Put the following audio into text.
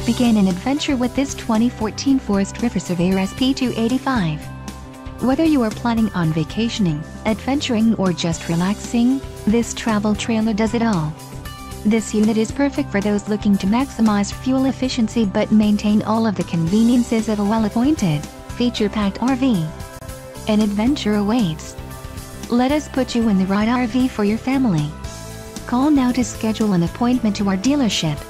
Begin an adventure with this 2014 Forest River Surveyor SP285. Whether you are planning on vacationing, adventuring or just relaxing, this travel trailer does it all. This unit is perfect for those looking to maximize fuel efficiency but maintain all of the conveniences of a well-appointed, feature-packed RV. An adventure awaits. Let us put you in the right RV for your family. Call now to schedule an appointment to our dealership.